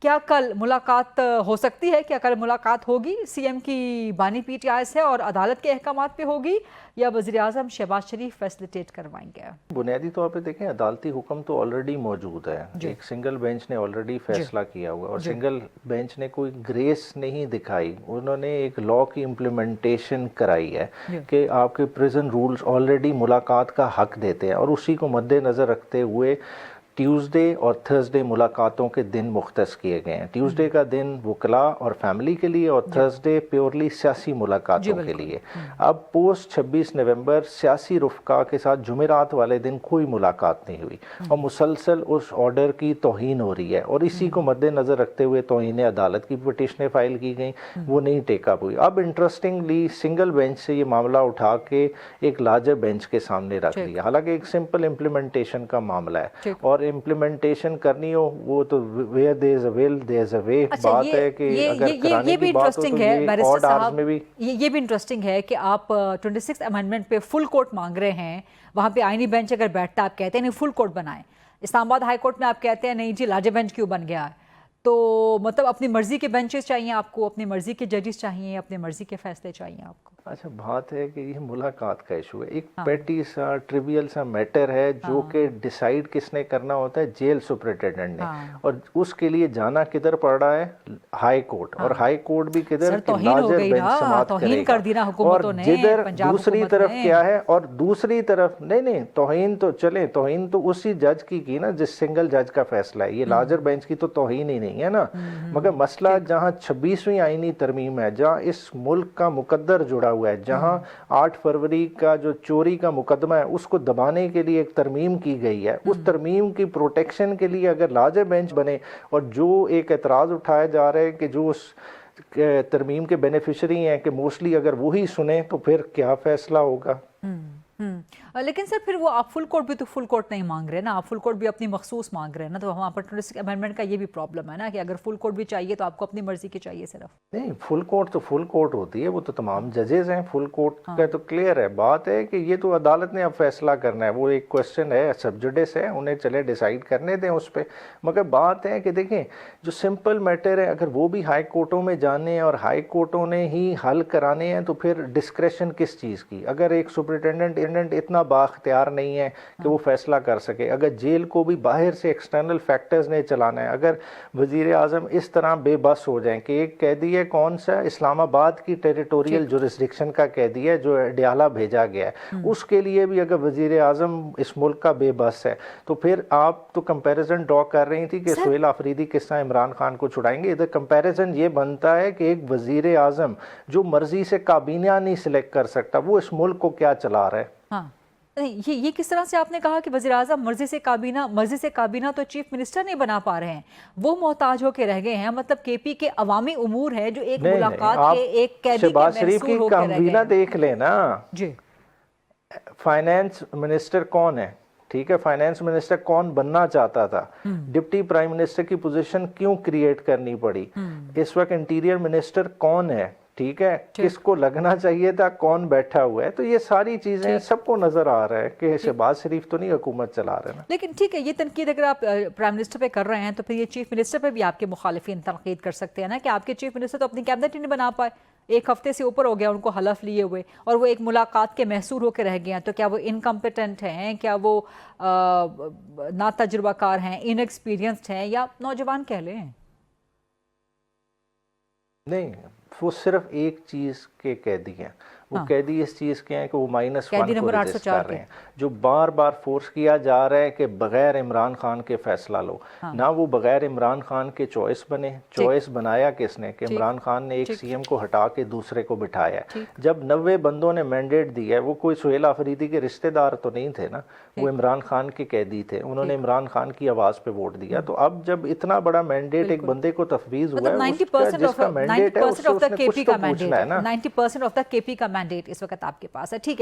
کیا کل ملاقات ہو سکتی ہے؟ کیا کل ملاقات ہوگی؟ سی ایم کی بانی پی ٹی آئی سے اور عدالت کے احکامات پہ ہوگی یا وزیر اعظم شہباز شریف فیسلیٹیٹ کروائیں گے؟ بنیادی طور پہ دیکھیں عدالتی حکم تو آلریڈی موجود ہے، ایک سنگل بینچ نے آلریڈی فیصلہ کیا ہوا اور سنگل بینچ نے کوئی گریس نہیں دکھائی، انہوں نے ایک لا کی امپلیمنٹیشن کرائی ہے کہ آپ کے پریزن رولز آلریڈی ملاقات کا حق دیتے ہیں، اور اسی کو مد نظر رکھتے ہوئے ٹیوزڈے اور تھرسڈے ملاقاتوں کے دن مختص کیے گئے ہیں۔ ٹیوزڈے کا دن وکلاء اور فیملی کے لیے اور تھرسڈے پیورلی سیاسی ملاقاتوں کے لیے۔ اب پوسٹ 26 نومبر سیاسی رفقا کے ساتھ جمعرات والے دن کوئی ملاقات نہیں ہوئی اور مسلسل اس آرڈر کی توہین ہو رہی ہے، اور اسی کو مد نظر رکھتے ہوئے توہین عدالت کی پٹیشنیں فائل کی گئیں، وہ نہیں ٹیک اپ ہوئی۔ اب انٹرسٹنگلی سنگل بینچ سے یہ معاملہ اٹھا کے ایک لارجر بینچ کے سامنے رکھ دیا، حالانکہ ایک سمپل امپلیمنٹیشن کا معاملہ ہے، اور امپلیمنٹیشن کرنی ہو وہ تو where there is a will there is a way۔ بات ہے کہ اگر کرانے کی بات ہو تو یہ آڈ آرز میں بھی یہ بھی انٹرسٹنگ ہے کہ آپ 26 امینڈمنٹ پہ فل کورٹ مانگ رہے ہیں، وہاں پہ آئینی بینچ اگر بیٹھتا آپ کہتے ہیں نہیں فل کورٹ بنائیں، اسلام آباد ہائی کورٹ میں آپ کہتے ہیں نہیں جی لارجر بینچ کیوں بن گیا ہے؟ تو مطلب اپنی مرضی کے بینچز چاہیے آپ کو، اپنی مرضی کے ججز چاہیے، اپنی مرضی کے فیصلے چاہیے آپ کو۔ اچھا بات ہے کہ یہ ملاقات کا ایشو ہے، ایک پیٹی سا ٹریویل سا میٹر ہے جو کہ ڈیسائیڈ کس نے کرنا ہوتا ہے، جیل سپرنٹینڈنٹ نے، اور اس کے لیے جانا کدھر پڑ رہا ہے؟ ہائی کورٹ، اور ہائی کورٹ بھی کدھر؟ لارجر بینچ سماعت کرے گا، اور جدھر دوسری طرف کیا ہے، اور دوسری طرف نہیں توہین تو چلے، توہین تو اسی جج کی نا جس سنگل جج کا فیصلہ ہے، یہ لارجر بینچ کی تو توہین ہی نہیں ہے نا، مگر مسئلہ جہاں 26ویں آئینی ترمیم ہے، جہاں اس ملک کا مقدر جڑا ہوا ہے، جہاں 8 فروری کا جو چوری کا مقدمہ ہے اس کو دبانے کے لیے ایک ترمیم کی گئی ہے، اس ترمیم کی پروٹیکشن کے لیے اگر لارجر بینچ بنے، اور جو ایک اعتراض اٹھایا جا رہا ہے کہ جو اس ترمیم کے بینیفیشری ہیں کہ موسٹلی اگر وہی سنیں تو پھر کیا فیصلہ ہوگا؟ لیکن سر پھر وہ آپ فل کورٹ بھی تو فل کورٹ نہیں مانگ رہے نا، آپ فل کورٹ بھی اپنی مخصوص مانگ رہے ہیں نا، تو وہاں پر 26 امینڈمنٹ کا یہ بھی پرابلم ہے نا کہ اگر فل کورٹ بھی چاہیے تو آپ کو اپنی مرضی کی چاہیے صرف۔ نہیں فل کورٹ تو فل کورٹ ہوتی ہے، وہ تو تمام ججز ہیں، فل کورٹ کا تو کلیئر ہے، بات ہے کہ یہ تو عدالت نے اب فیصلہ کرنا ہے، وہ ایک کوشچن ہے سب جوڈس ہے، انہیں چلے ڈیسائیڈ کرنے دیں اس پہ، مگر بات ہے کہ دیکھیں جو سمپل میٹر ہے اگر وہ بھی ہائی کورٹوں میں جانے اور ہائی کورٹوں نے ہی حل کرانے ہیں تو پھر ڈسکریشن کس چیز کی؟ اگر ایک سپرنٹینڈنٹ اتنا بااختیار نہیں ہے کہ وہ فیصلہ کر سکے، اگر جیل کو بھی باہر سے ایکسٹرنل فیکٹرز نے چلانا ہے، اگر وزیر اعظم اس طرح بے بس ہو جائیں کہ ایک قیدی ہے کون سا اسلام آباد کی ٹیریٹوریل جورسڈکشن کا قیدی ہے جو ڈیالہ بھیجا گیا ہے، اس کے لیے بھی اگر وزیر اعظم اس ملک کا بے بس ہے تو پھر آپ تو کمپیریزن ڈرا کر رہی تھی کہ سہیل آفریدی کس طرح عمران خان کو چھڑائیں گے، ادھر کمپیریزن یہ بنتا ہے کہ ایک وزیر اعظم جو مرضی سے کابینہ نہیں سلیکٹ کر سکتا وہ اس ملک کو کیا چلا رہا ہے؟ یہ کس طرح سے آپ نے کہا کہ وزیر اعظم مرضی سے کابینہ تو چیف منسٹر نہیں بنا پا رہے ہیں، وہ محتاج ہو کے رہ گئے ہیں، مطلب کے پی کے عوامی امور ہے جو ایک ملاقات کے ایک قیدی کے محصول ہو کے رہ گئے ہیں۔ کابینہ دیکھ لیں نا، فائنانس منسٹر کون ہے؟ ٹھیک ہے، فائنانس منسٹر کون بننا چاہتا تھا؟ ڈپٹی پرائم منسٹر کی پوزیشن کیوں کریٹ کرنی پڑی؟ اس وقت انٹیریئر منسٹر کون ہے؟ ٹھیک ہے، کس کو لگنا چاہیے تھا، کون بیٹھا ہوا ہے؟ تو یہ ساری چیزیں سب کو نظر آ رہا ہے کہ شہباز شریف تو نہیں حکومت چلا رہے نا۔ لیکن ٹھیک ہے، یہ تنقید اگر آپ پرائم منسٹر پہ کر رہے ہیں تو پھر یہ چیف منسٹر پہ بھی آپ کے مخالفین تنقید کر سکتے ہیں نا کہ آپ کے چیف منسٹر تو اپنی کیبنٹ ہی نہیں بنا پائے، ایک ہفتے سے اوپر ہو گیا ان کو حلف لیے ہوئے، اور وہ ایک ملاقات کے محصور ہو کے رہ گئے ہیں، تو کیا وہ انکمپیٹنٹ ہیں؟ کیا وہ نا تجربہ کار ہیں، ان ایکسپیرینسڈ ہیں، یا نوجوان کہہ لیں؟ نہیں، وہ صرف ایک چیز کے قیدی ہیں، وہ قیدی اس چیز کے ہیں کہ وہ -1 کو ریزسٹ کر رہے ہیں، جو بار بار فورس کیا جا رہا ہے کہ بغیر عمران خان کے فیصلہ لو، نہ وہ بغیر عمران خان کے چوائس بنے، چوائس بنایا کس نے کہ عمران خان نے ایک سی ایم کو ہٹا کے دوسرے کو بٹھایا ہے، جب 90 بندوں نے مینڈیٹ دیا ہے، وہ کوئی سہیل آفریدی کے رشتہ دار تو نہیں تھے نا، وہ عمران خان کے قیدی تھے، انہوں نے عمران خان کی آواز پہ ووٹ دیا، تو اب جب اتنا بڑا مینڈیٹ ایک بندے کو تفویض ہوا ہے، جس کا مینڈیٹ ہے اس سے اس نے کچھ تو پوچھنا ہے نا۔ 90% آف دا کے پی کا مینڈیٹ اس وقت آپ کے پاس ہے، ٹھیک ہے۔